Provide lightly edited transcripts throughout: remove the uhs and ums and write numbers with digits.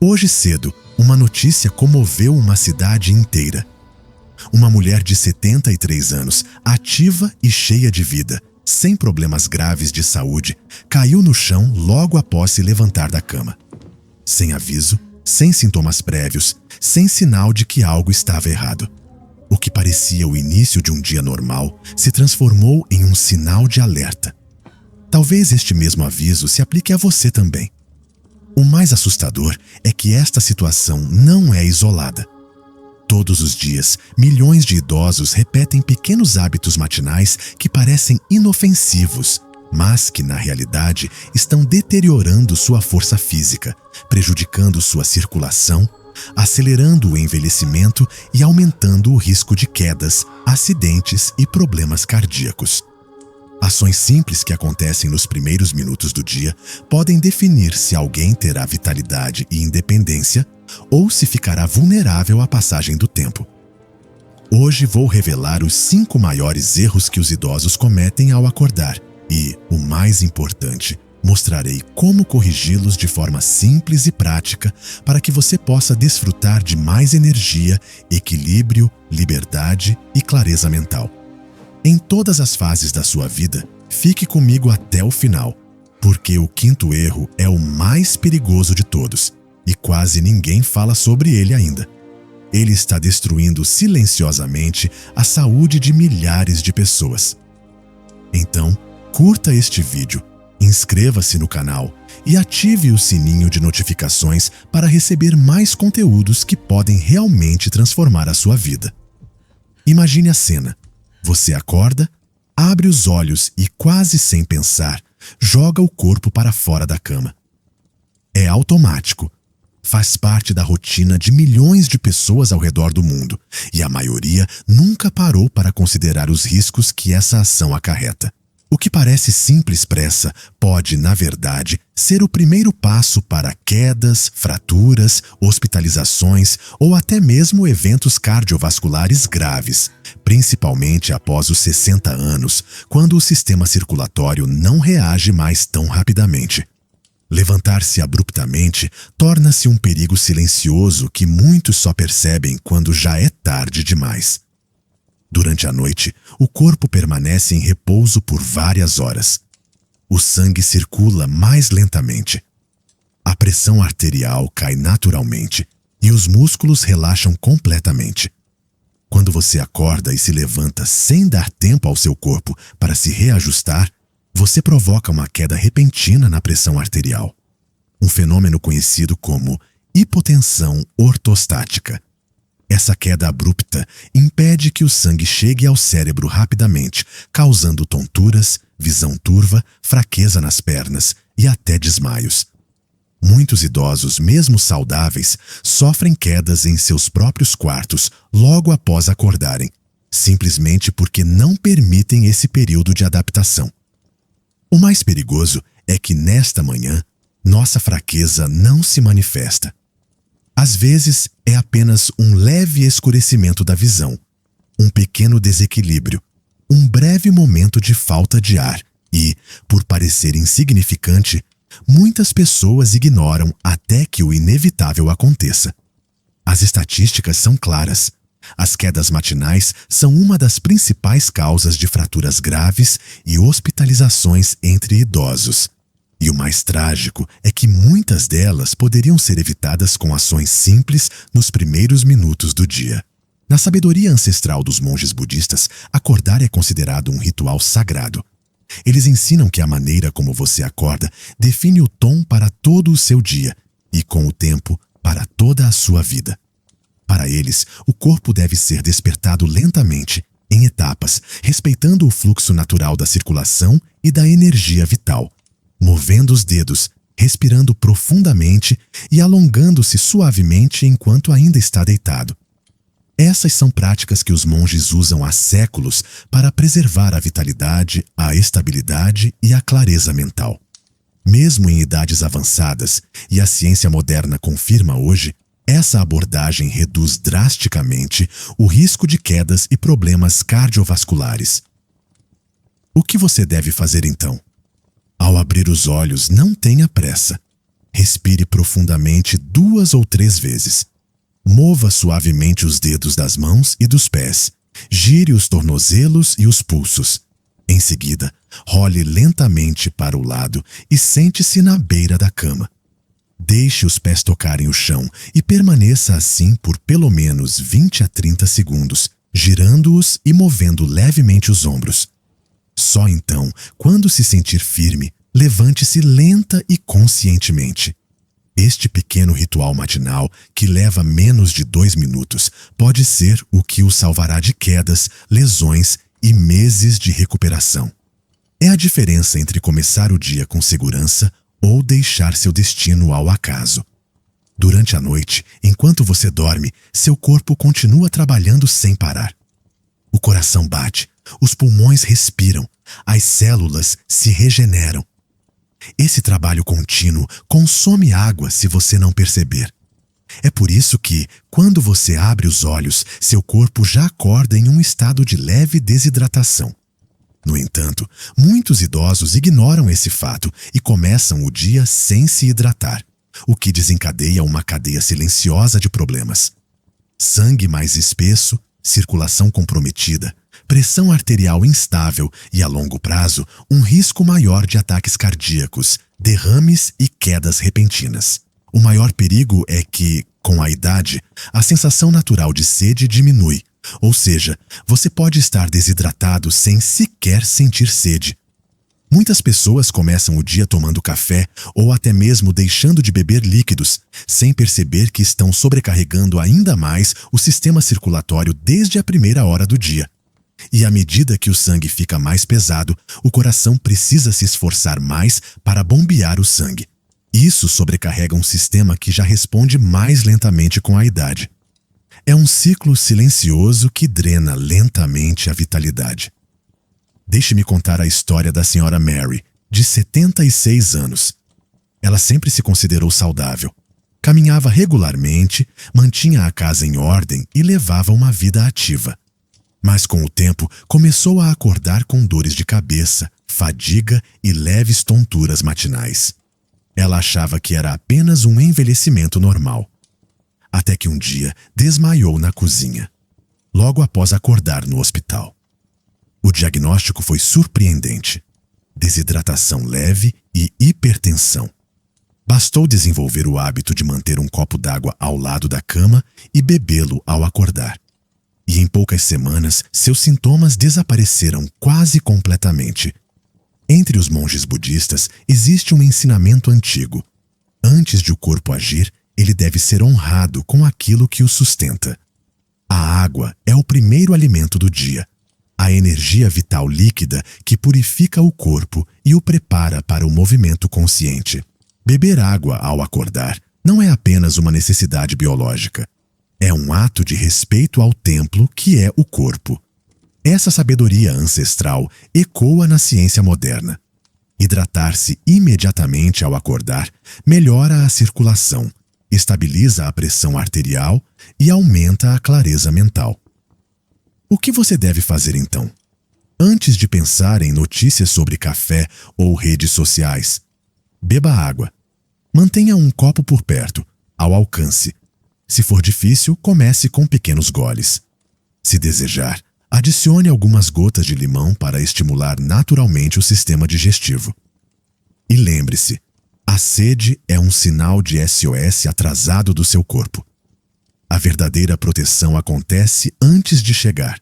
Hoje cedo, uma notícia comoveu uma cidade inteira. Uma mulher de 73 anos, ativa e cheia de vida, sem problemas graves de saúde, caiu no chão logo após se levantar da cama. Sem aviso, sem sintomas prévios, sem sinal de que algo estava errado. O que parecia o início de um dia normal se transformou em um sinal de alerta. Talvez este mesmo aviso se aplique a você também. O mais assustador é que esta situação não é isolada. Todos os dias, milhões de idosos repetem pequenos hábitos matinais que parecem inofensivos, mas que, na realidade, estão deteriorando sua força física, prejudicando sua circulação, acelerando o envelhecimento e aumentando o risco de quedas, acidentes e problemas cardíacos. Ações simples que acontecem nos primeiros minutos do dia podem definir se alguém terá vitalidade e independência ou se ficará vulnerável à passagem do tempo. Hoje vou revelar os 5 maiores erros que os idosos cometem ao acordar e, o mais importante, mostrarei como corrigi-los de forma simples e prática para que você possa desfrutar de mais energia, equilíbrio, liberdade e clareza mental. Em todas as fases da sua vida, fique comigo até o final, porque o 5º erro é o mais perigoso de todos e quase ninguém fala sobre ele ainda. Ele está destruindo silenciosamente a saúde de milhares de pessoas. Então, curta este vídeo, inscreva-se no canal e ative o sininho de notificações para receber mais conteúdos que podem realmente transformar a sua vida. Imagine a cena. Você acorda, abre os olhos e, quase sem pensar, joga o corpo para fora da cama. É automático. Faz parte da rotina de milhões de pessoas ao redor do mundo, e a maioria nunca parou para considerar os riscos que essa ação acarreta. O que parece simples pressa pode, na verdade, ser o primeiro passo para quedas, fraturas, hospitalizações ou até mesmo eventos cardiovasculares graves, principalmente após os 60 anos, quando o sistema circulatório não reage mais tão rapidamente. Levantar-se abruptamente torna-se um perigo silencioso que muitos só percebem quando já é tarde demais. Durante a noite, o corpo permanece em repouso por várias horas. O sangue circula mais lentamente. A pressão arterial cai naturalmente e os músculos relaxam completamente. Quando você acorda e se levanta sem dar tempo ao seu corpo para se reajustar, você provoca uma queda repentina na pressão arterial. Um fenômeno conhecido como hipotensão ortostática. Essa queda abrupta impede que o sangue chegue ao cérebro rapidamente, causando tonturas, visão turva, fraqueza nas pernas e até desmaios. Muitos idosos, mesmo saudáveis, sofrem quedas em seus próprios quartos logo após acordarem, simplesmente porque não permitem esse período de adaptação. O mais perigoso é que, nesta manhã, nossa fraqueza não se manifesta. Às vezes, é apenas um leve escurecimento da visão, um pequeno desequilíbrio, um breve momento de falta de ar e, por parecer insignificante, muitas pessoas ignoram até que o inevitável aconteça. As estatísticas são claras. As quedas matinais são uma das principais causas de fraturas graves e hospitalizações entre idosos. E o mais trágico é que muitas delas poderiam ser evitadas com ações simples nos primeiros minutos do dia. Na sabedoria ancestral dos monges budistas, acordar é considerado um ritual sagrado. Eles ensinam que a maneira como você acorda define o tom para todo o seu dia e, com o tempo, para toda a sua vida. Para eles, o corpo deve ser despertado lentamente, em etapas, respeitando o fluxo natural da circulação e da energia vital, movendo os dedos, respirando profundamente e alongando-se suavemente enquanto ainda está deitado. Essas são práticas que os monges usam há séculos para preservar a vitalidade, a estabilidade e a clareza mental. Mesmo em idades avançadas, e a ciência moderna confirma hoje, essa abordagem reduz drasticamente o risco de quedas e problemas cardiovasculares. O que você deve fazer então? Ao abrir os olhos, não tenha pressa. Respire profundamente 2 ou 3 vezes. Mova suavemente os dedos das mãos e dos pés. Gire os tornozelos e os pulsos. Em seguida, role lentamente para o lado e sente-se na beira da cama. Deixe os pés tocarem o chão e permaneça assim por pelo menos 20 a 30 segundos, girando-os e movendo levemente os ombros. Só então, quando se sentir firme, levante-se lenta e conscientemente. Este pequeno ritual matinal, que leva menos de 2 minutos, pode ser o que o salvará de quedas, lesões e meses de recuperação. É a diferença entre começar o dia com segurança ou deixar seu destino ao acaso. Durante a noite, enquanto você dorme, seu corpo continua trabalhando sem parar. O coração bate, os pulmões respiram, as células se regeneram. Esse trabalho contínuo consome água se você não perceber. É por isso que, quando você abre os olhos, seu corpo já acorda em um estado de leve desidratação. No entanto, muitos idosos ignoram esse fato e começam o dia sem se hidratar, o que desencadeia uma cadeia silenciosa de problemas. Sangue mais espesso, circulação comprometida, pressão arterial instável e, a longo prazo, um risco maior de ataques cardíacos, derrames e quedas repentinas. O maior perigo é que, com a idade, a sensação natural de sede diminui, ou seja, você pode estar desidratado sem sequer sentir sede. Muitas pessoas começam o dia tomando café ou até mesmo deixando de beber líquidos, sem perceber que estão sobrecarregando ainda mais o sistema circulatório desde a primeira hora do dia. E à medida que o sangue fica mais pesado, o coração precisa se esforçar mais para bombear o sangue. Isso sobrecarrega um sistema que já responde mais lentamente com a idade. É um ciclo silencioso que drena lentamente a vitalidade. Deixe-me contar a história da senhora Mary, de 76 anos. Ela sempre se considerou saudável. Caminhava regularmente, mantinha a casa em ordem e levava uma vida ativa. Mas com o tempo, começou a acordar com dores de cabeça, fadiga e leves tonturas matinais. Ela achava que era apenas um envelhecimento normal. Até que um dia desmaiou na cozinha, logo após acordar no hospital. O diagnóstico foi surpreendente: desidratação leve e hipertensão. Bastou desenvolver o hábito de manter um copo d'água ao lado da cama e bebê-lo ao acordar. E em poucas semanas, seus sintomas desapareceram quase completamente. Entre os monges budistas existe um ensinamento antigo: antes de o corpo agir, ele deve ser honrado com aquilo que o sustenta. A água é o primeiro alimento do dia, a energia vital líquida que purifica o corpo e o prepara para o movimento consciente. Beber água ao acordar não é apenas uma necessidade biológica. É um ato de respeito ao templo que é o corpo. Essa sabedoria ancestral ecoa na ciência moderna. Hidratar-se imediatamente ao acordar melhora a circulação, estabiliza a pressão arterial e aumenta a clareza mental. O que você deve fazer então? Antes de pensar em notícias sobre café ou redes sociais, beba água. Mantenha um copo por perto, ao alcance. Se for difícil, comece com pequenos goles. Se desejar, adicione algumas gotas de limão para estimular naturalmente o sistema digestivo. E lembre-se, a sede é um sinal de SOS atrasado do seu corpo. A verdadeira proteção acontece antes de chegar.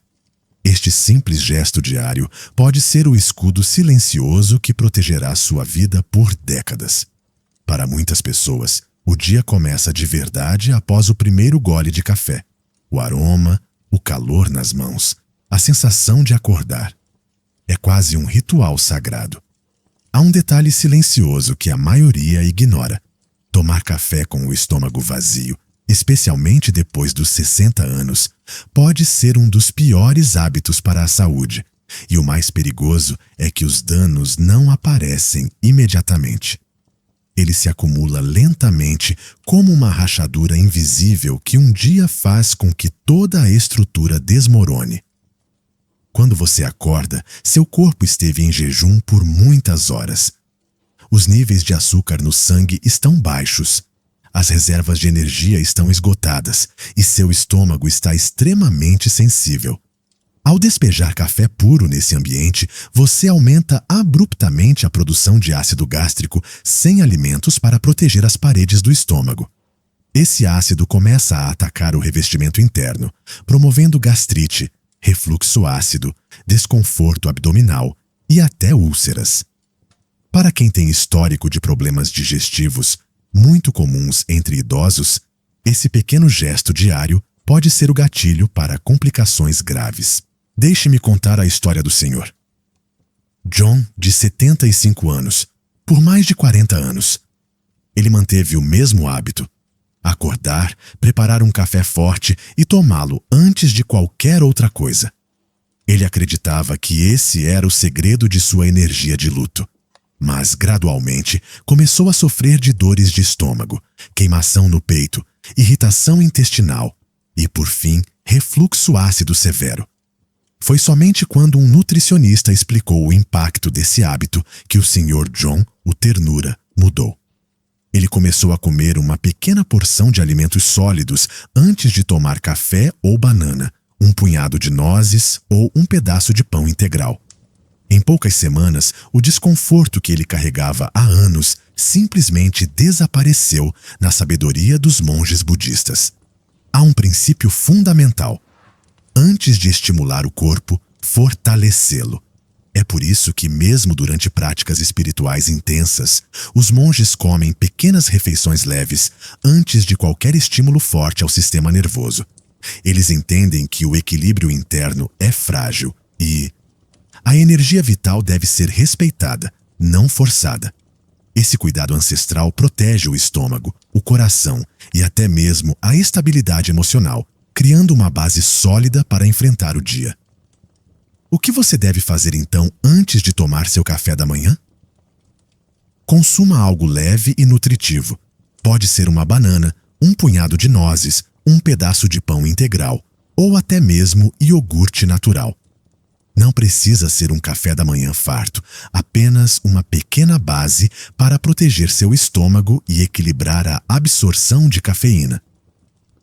Este simples gesto diário pode ser o escudo silencioso que protegerá sua vida por décadas. Para muitas pessoas, o dia começa de verdade após o primeiro gole de café. O aroma, o calor nas mãos, a sensação de acordar. É quase um ritual sagrado. Há um detalhe silencioso que a maioria ignora: tomar café com o estômago vazio, especialmente depois dos 60 anos, pode ser um dos piores hábitos para a saúde. E o mais perigoso é que os danos não aparecem imediatamente. Ele se acumula lentamente como uma rachadura invisível que um dia faz com que toda a estrutura desmorone. Quando você acorda, seu corpo esteve em jejum por muitas horas. Os níveis de açúcar no sangue estão baixos. As reservas de energia estão esgotadas e seu estômago está extremamente sensível. Ao despejar café puro nesse ambiente, você aumenta abruptamente a produção de ácido gástrico sem alimentos para proteger as paredes do estômago. Esse ácido começa a atacar o revestimento interno, promovendo gastrite, refluxo ácido, desconforto abdominal e até úlceras. Para quem tem histórico de problemas digestivos, muito comuns entre idosos, esse pequeno gesto diário pode ser o gatilho para complicações graves. Deixe-me contar a história do senhor. John, de 75 anos, por mais de 40 anos. Ele manteve o mesmo hábito: acordar, preparar um café forte e tomá-lo antes de qualquer outra coisa. Ele acreditava que esse era o segredo de sua energia de luto. Mas, gradualmente, começou a sofrer de dores de estômago, queimação no peito, irritação intestinal e, por fim, refluxo ácido severo. Foi somente quando um nutricionista explicou o impacto desse hábito que o Sr. John, o ternura, mudou. Ele começou a comer uma pequena porção de alimentos sólidos antes de tomar café ou banana, um punhado de nozes ou um pedaço de pão integral. Em poucas semanas, o desconforto que ele carregava há anos simplesmente desapareceu na sabedoria dos monges budistas. Há um princípio fundamental: antes de estimular o corpo, fortalecê-lo. É por isso que, mesmo durante práticas espirituais intensas, os monges comem pequenas refeições leves antes de qualquer estímulo forte ao sistema nervoso. Eles entendem que o equilíbrio interno é frágil e a energia vital deve ser respeitada, não forçada. Esse cuidado ancestral protege o estômago, o coração e até mesmo a estabilidade emocional, criando uma base sólida para enfrentar o dia. O que você deve fazer então antes de tomar seu café da manhã? Consuma algo leve e nutritivo. Pode ser uma banana, um punhado de nozes, um pedaço de pão integral ou até mesmo iogurte natural. Não precisa ser um café da manhã farto, apenas uma pequena base para proteger seu estômago e equilibrar a absorção de cafeína.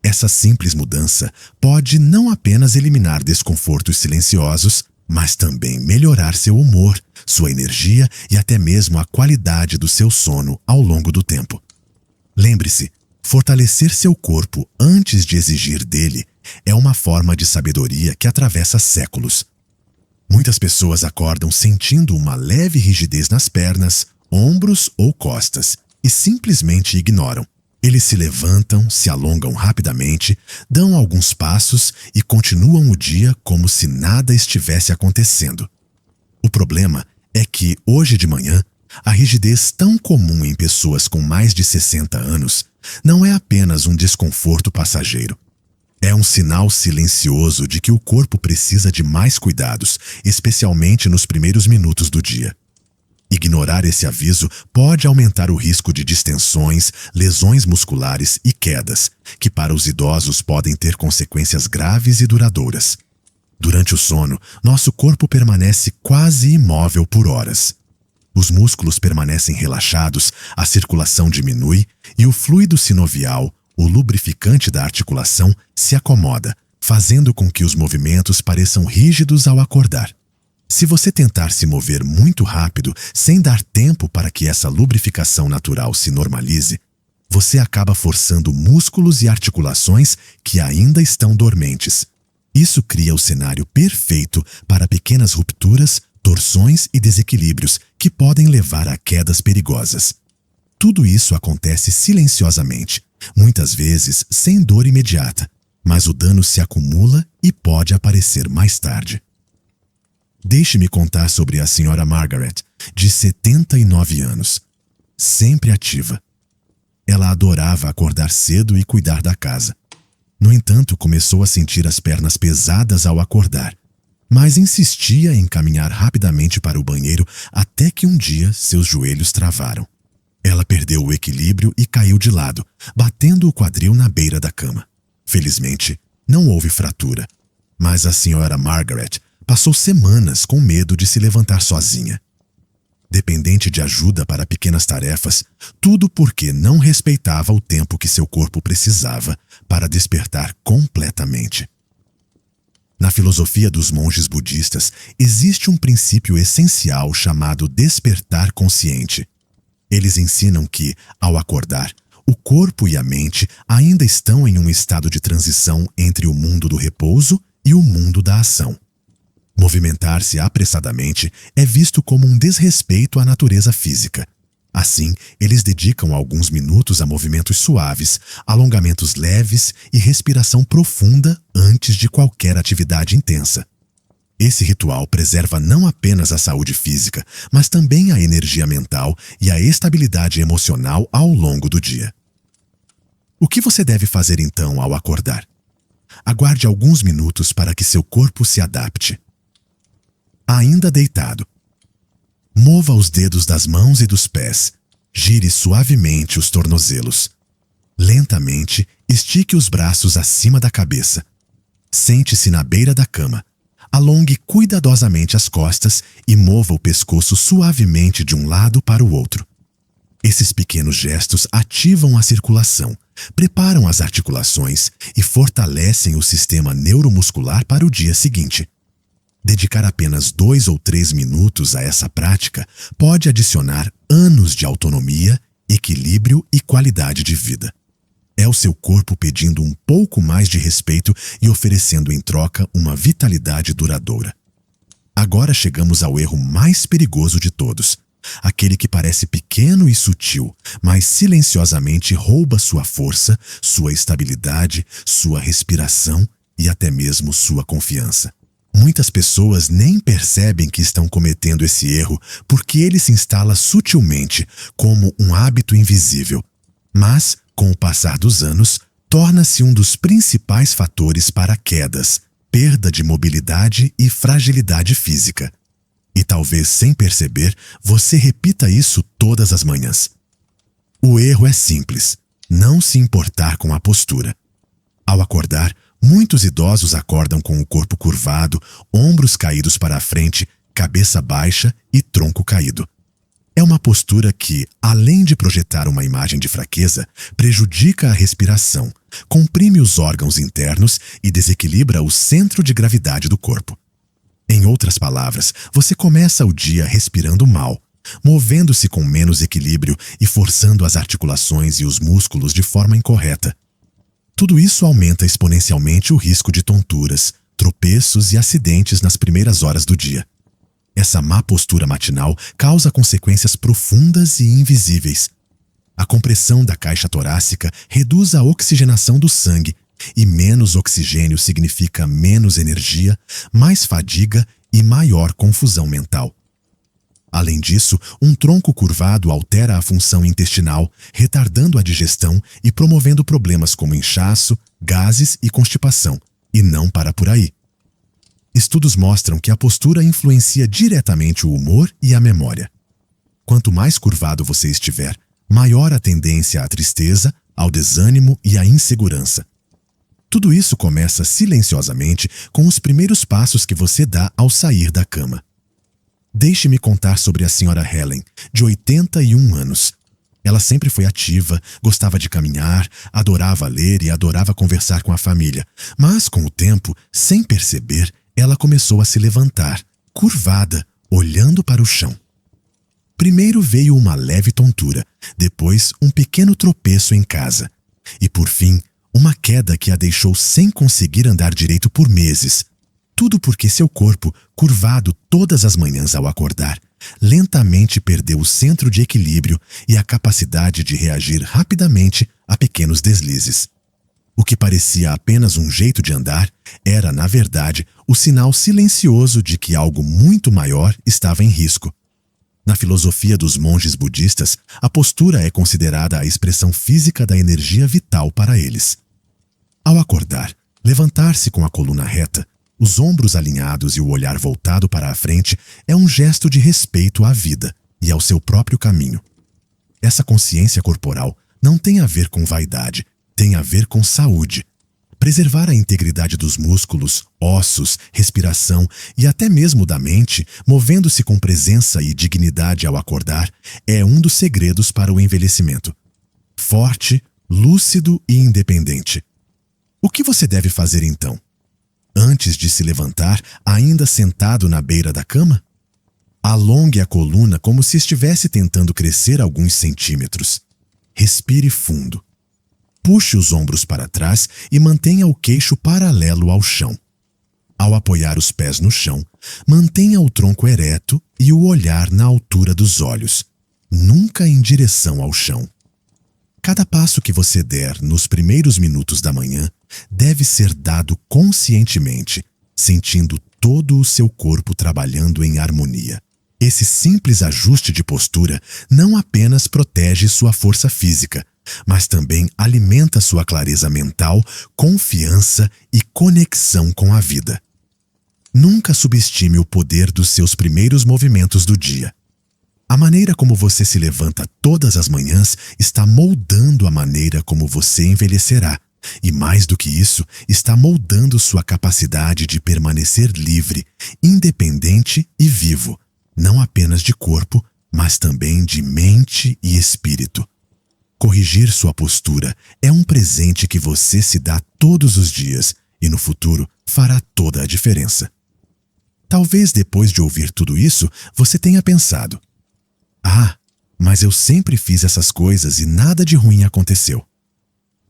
Essa simples mudança pode não apenas eliminar desconfortos silenciosos, mas também melhorar seu humor, sua energia e até mesmo a qualidade do seu sono ao longo do tempo. Lembre-se, fortalecer seu corpo antes de exigir dele é uma forma de sabedoria que atravessa séculos. Muitas pessoas acordam sentindo uma leve rigidez nas pernas, ombros ou costas e simplesmente ignoram. Eles se levantam, se alongam rapidamente, dão alguns passos e continuam o dia como se nada estivesse acontecendo. O problema é que, hoje de manhã, a rigidez tão comum em pessoas com mais de 60 anos não é apenas um desconforto passageiro. É um sinal silencioso de que o corpo precisa de mais cuidados, especialmente nos primeiros minutos do dia. Ignorar esse aviso pode aumentar o risco de distensões, lesões musculares e quedas, que para os idosos podem ter consequências graves e duradouras. Durante o sono, nosso corpo permanece quase imóvel por horas. Os músculos permanecem relaxados, a circulação diminui e o fluido sinovial, o lubrificante da articulação, se acomoda, fazendo com que os movimentos pareçam rígidos ao acordar. Se você tentar se mover muito rápido, sem dar tempo para que essa lubrificação natural se normalize, você acaba forçando músculos e articulações que ainda estão dormentes. Isso cria o cenário perfeito para pequenas rupturas, torções e desequilíbrios que podem levar a quedas perigosas. Tudo isso acontece silenciosamente, muitas vezes sem dor imediata, mas o dano se acumula e pode aparecer mais tarde. Deixe-me contar sobre a Sra. Margaret, de 79 anos, sempre ativa. Ela adorava acordar cedo e cuidar da casa. No entanto, começou a sentir as pernas pesadas ao acordar, mas insistia em caminhar rapidamente para o banheiro até que um dia seus joelhos travaram. Ela perdeu o equilíbrio e caiu de lado, batendo o quadril na beira da cama. Felizmente, não houve fratura, mas a Sra. Margaret passou semanas com medo de se levantar sozinha. dependente de ajuda para pequenas tarefas, tudo porque não respeitava o tempo que seu corpo precisava para despertar completamente. Na filosofia dos monges budistas, existe um princípio essencial chamado despertar consciente. Eles ensinam que, ao acordar, o corpo e a mente ainda estão em um estado de transição entre o mundo do repouso e o mundo da ação. Movimentar-se apressadamente é visto como um desrespeito à natureza física. Assim, eles dedicam alguns minutos a movimentos suaves, alongamentos leves e respiração profunda antes de qualquer atividade intensa. Esse ritual preserva não apenas a saúde física, mas também a energia mental e a estabilidade emocional ao longo do dia. O que você deve fazer então ao acordar? Aguarde alguns minutos para que seu corpo se adapte. Ainda deitado, mova os dedos das mãos e dos pés. Gire suavemente os tornozelos. Lentamente, estique os braços acima da cabeça. Sente-se na beira da cama. Alongue cuidadosamente as costas e mova o pescoço suavemente de um lado para o outro. Esses pequenos gestos ativam a circulação, preparam as articulações e fortalecem o sistema neuromuscular para o dia seguinte. Dedicar apenas 2 ou 3 minutos a essa prática pode adicionar anos de autonomia, equilíbrio e qualidade de vida. É o seu corpo pedindo um pouco mais de respeito e oferecendo em troca uma vitalidade duradoura. Agora chegamos ao erro mais perigoso de todos, aquele que parece pequeno e sutil, mas silenciosamente rouba sua força, sua estabilidade, sua respiração e até mesmo sua confiança. Muitas pessoas nem percebem que estão cometendo esse erro porque ele se instala sutilmente como um hábito invisível. Mas, com o passar dos anos, torna-se um dos principais fatores para quedas, perda de mobilidade e fragilidade física. E talvez sem perceber, você repita isso todas as manhãs. O erro é simples: não se importar com a postura. Ao acordar, muitos idosos acordam com o corpo curvado, ombros caídos para a frente, cabeça baixa e tronco caído. É uma postura que, além de projetar uma imagem de fraqueza, prejudica a respiração, comprime os órgãos internos e desequilibra o centro de gravidade do corpo. Em outras palavras, você começa o dia respirando mal, movendo-se com menos equilíbrio e forçando as articulações e os músculos de forma incorreta. Tudo isso aumenta exponencialmente o risco de tonturas, tropeços e acidentes nas primeiras horas do dia. Essa má postura matinal causa consequências profundas e invisíveis. A compressão da caixa torácica reduz a oxigenação do sangue, e menos oxigênio significa menos energia, mais fadiga e maior confusão mental. Além disso, um tronco curvado altera a função intestinal, retardando a digestão e promovendo problemas como inchaço, gases e constipação, e não para por aí. Estudos mostram que a postura influencia diretamente o humor e a memória. Quanto mais curvado você estiver, maior a tendência à tristeza, ao desânimo e à insegurança. Tudo isso começa silenciosamente com os primeiros passos que você dá ao sair da cama. Deixe-me contar sobre a senhora Helen, de 81 anos. Ela sempre foi ativa, gostava de caminhar, adorava ler e adorava conversar com a família. Mas, com o tempo, sem perceber, ela começou a se levantar, curvada, olhando para o chão. Primeiro veio uma leve tontura, depois um pequeno tropeço em casa. E, por fim, uma queda que a deixou sem conseguir andar direito por meses. Tudo porque seu corpo, curvado todas as manhãs ao acordar, lentamente perdeu o centro de equilíbrio e a capacidade de reagir rapidamente a pequenos deslizes. O que parecia apenas um jeito de andar era, na verdade, o sinal silencioso de que algo muito maior estava em risco. Na filosofia dos monges budistas, a postura é considerada a expressão física da energia vital para eles. Ao acordar, levantar-se com a coluna reta, os ombros alinhados e o olhar voltado para a frente é um gesto de respeito à vida e ao seu próprio caminho. Essa consciência corporal não tem a ver com vaidade, tem a ver com saúde. Preservar a integridade dos músculos, ossos, respiração e até mesmo da mente, movendo-se com presença e dignidade ao acordar, é um dos segredos para o envelhecimento. Forte, lúcido e independente. O que você deve fazer então? Antes de se levantar, ainda sentado na beira da cama? Alongue a coluna como se estivesse tentando crescer alguns centímetros. Respire fundo. Puxe os ombros para trás e mantenha o queixo paralelo ao chão. Ao apoiar os pés no chão, mantenha o tronco ereto e o olhar na altura dos olhos, nunca em direção ao chão. Cada passo que você der nos primeiros minutos da manhã deve ser dado conscientemente, sentindo todo o seu corpo trabalhando em harmonia. Esse simples ajuste de postura não apenas protege sua força física, mas também alimenta sua clareza mental, confiança e conexão com a vida. Nunca subestime o poder dos seus primeiros movimentos do dia. A maneira como você se levanta todas as manhãs está moldando a maneira como você envelhecerá. E mais do que isso, está moldando sua capacidade de permanecer livre, independente e vivo, não apenas de corpo, mas também de mente e espírito. Corrigir sua postura é um presente que você se dá todos os dias e no futuro fará toda a diferença. Talvez depois de ouvir tudo isso, você tenha pensado: "Ah, mas eu sempre fiz essas coisas e nada de ruim aconteceu."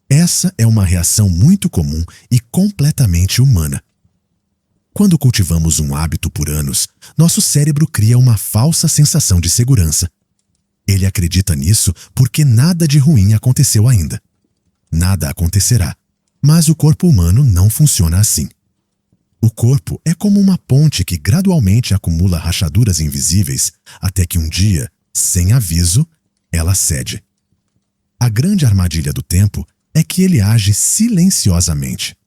Essa é uma reação muito comum e completamente humana. Quando cultivamos um hábito por anos, nosso cérebro cria uma falsa sensação de segurança. Ele acredita nisso porque nada de ruim aconteceu ainda. Nada acontecerá, mas o corpo humano não funciona assim. O corpo é como uma ponte que gradualmente acumula rachaduras invisíveis até que um dia, sem aviso, ela cede. A grande armadilha do tempo é que ele age silenciosamente.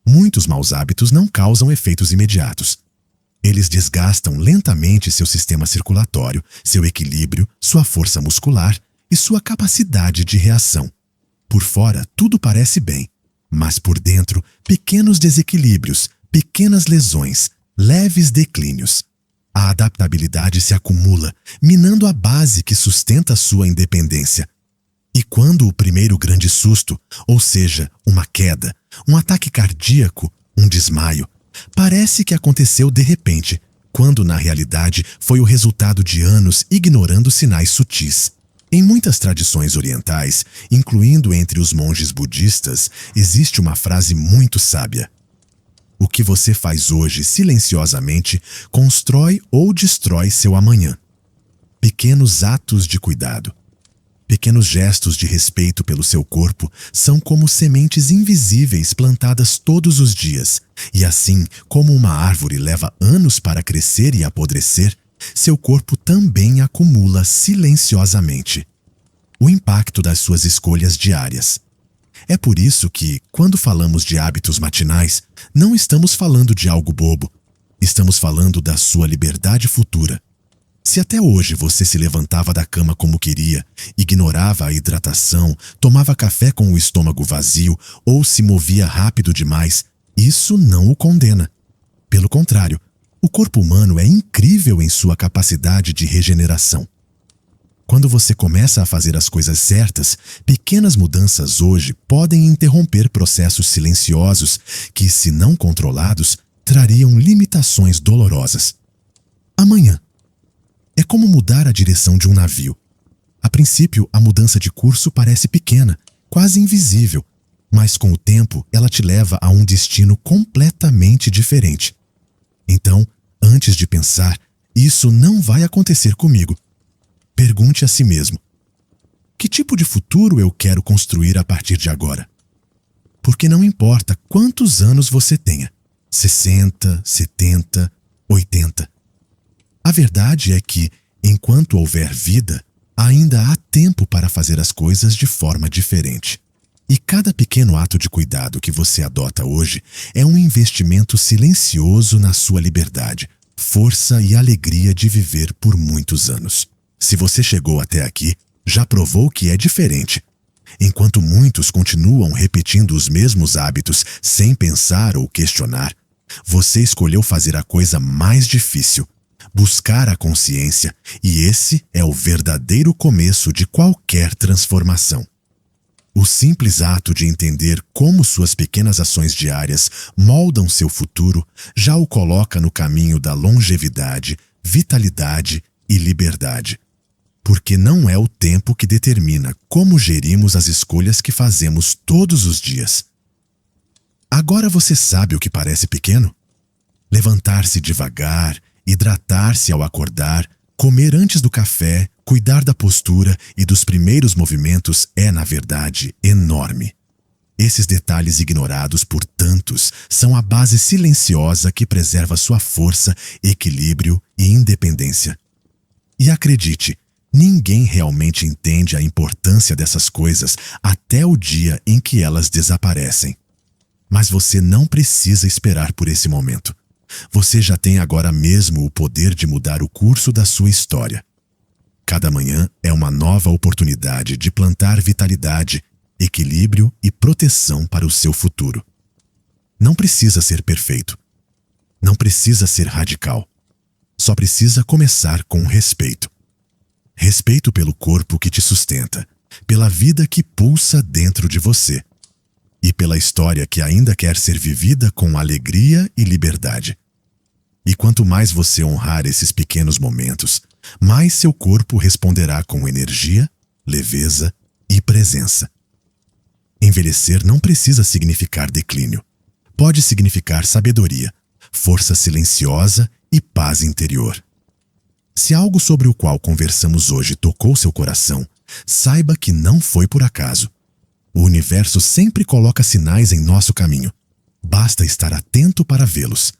Muitos maus hábitos não causam efeitos imediatos. Eles desgastam lentamente seu sistema circulatório, seu equilíbrio, sua força muscular e sua capacidade de reação. Por fora, tudo parece bem, mas por dentro, pequenos desequilíbrios, pequenas lesões, leves declínios. A adaptabilidade se acumula, minando a base que sustenta sua independência. E quando o primeiro grande susto, ou seja, uma queda, um ataque cardíaco, um desmaio, parece que aconteceu de repente, quando na realidade foi o resultado de anos ignorando sinais sutis. Em muitas tradições orientais, incluindo entre os monges budistas, existe uma frase muito sábia: "O que você faz hoje silenciosamente constrói ou destrói seu amanhã." Pequenos atos de cuidado, pequenos gestos de respeito pelo seu corpo são como sementes invisíveis plantadas todos os dias. E assim como uma árvore leva anos para crescer e apodrecer, seu corpo também acumula silenciosamente o impacto das suas escolhas diárias. É por isso que, quando falamos de hábitos matinais, não estamos falando de algo bobo. Estamos falando da sua liberdade futura. Se até hoje você se levantava da cama como queria, ignorava a hidratação, tomava café com o estômago vazio ou se movia rápido demais, isso não o condena. Pelo contrário, o corpo humano é incrível em sua capacidade de regeneração. Quando você começa a fazer as coisas certas, pequenas mudanças hoje podem interromper processos silenciosos que, se não controlados, trariam limitações dolorosas. Amanhã. É como mudar a direção de um navio. A princípio, a mudança de curso parece pequena, quase invisível, mas com o tempo ela te leva a um destino completamente diferente. Então, antes de pensar, isso não vai acontecer comigo, pergunte a si mesmo: que tipo de futuro eu quero construir a partir de agora? Porque não importa quantos anos você tenha, 60, 70, 80. A verdade é que, enquanto houver vida, ainda há tempo para fazer as coisas de forma diferente. E cada pequeno ato de cuidado que você adota hoje é um investimento silencioso na sua liberdade, força e alegria de viver por muitos anos. Se você chegou até aqui, já provou que é diferente. Enquanto muitos continuam repetindo os mesmos hábitos sem pensar ou questionar, você escolheu fazer a coisa mais difícil, buscar a consciência, e esse é o verdadeiro começo de qualquer transformação. O simples ato de entender como suas pequenas ações diárias moldam seu futuro já o coloca no caminho da longevidade, vitalidade e liberdade. Porque não é o tempo que determina como gerimos as escolhas que fazemos todos os dias. Agora você sabe o que parece pequeno? Levantar-se devagar, hidratar-se ao acordar, comer antes do café, cuidar da postura e dos primeiros movimentos é, na verdade, enorme. Esses detalhes ignorados por tantos são a base silenciosa que preserva sua força, equilíbrio e independência. E acredite, ninguém realmente entende a importância dessas coisas até o dia em que elas desaparecem. Mas você não precisa esperar por esse momento. Você já tem agora mesmo o poder de mudar o curso da sua história. Cada manhã é uma nova oportunidade de plantar vitalidade, equilíbrio e proteção para o seu futuro. Não precisa ser perfeito. Não precisa ser radical. Só precisa começar com respeito. Respeito pelo corpo que te sustenta, pela vida que pulsa dentro de você e pela história que ainda quer ser vivida com alegria e liberdade. E quanto mais você honrar esses pequenos momentos, mais seu corpo responderá com energia, leveza e presença. Envelhecer não precisa significar declínio. Pode significar sabedoria, força silenciosa e paz interior. Se algo sobre o qual conversamos hoje tocou seu coração, saiba que não foi por acaso. O universo sempre coloca sinais em nosso caminho. Basta estar atento para vê-los.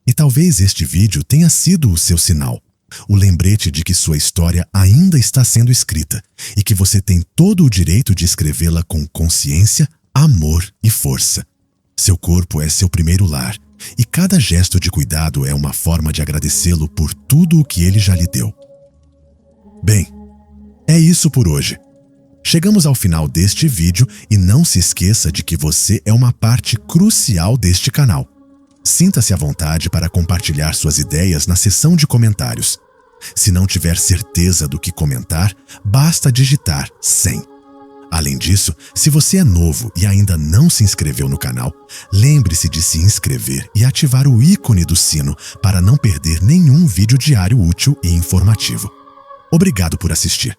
E talvez este vídeo tenha sido o seu sinal, o lembrete de que sua história ainda está sendo escrita e que você tem todo o direito de escrevê-la com consciência, amor e força. Seu corpo é seu primeiro lar e cada gesto de cuidado é uma forma de agradecê-lo por tudo o que ele já lhe deu. Bem, é isso por hoje. Chegamos ao final deste vídeo e não se esqueça de que você é uma parte crucial deste canal. Sinta-se à vontade para compartilhar suas ideias na seção de comentários. Se não tiver certeza do que comentar, basta digitar 100. Além disso, se você é novo e ainda não se inscreveu no canal, lembre-se de se inscrever e ativar o ícone do sino para não perder nenhum vídeo diário útil e informativo. Obrigado por assistir.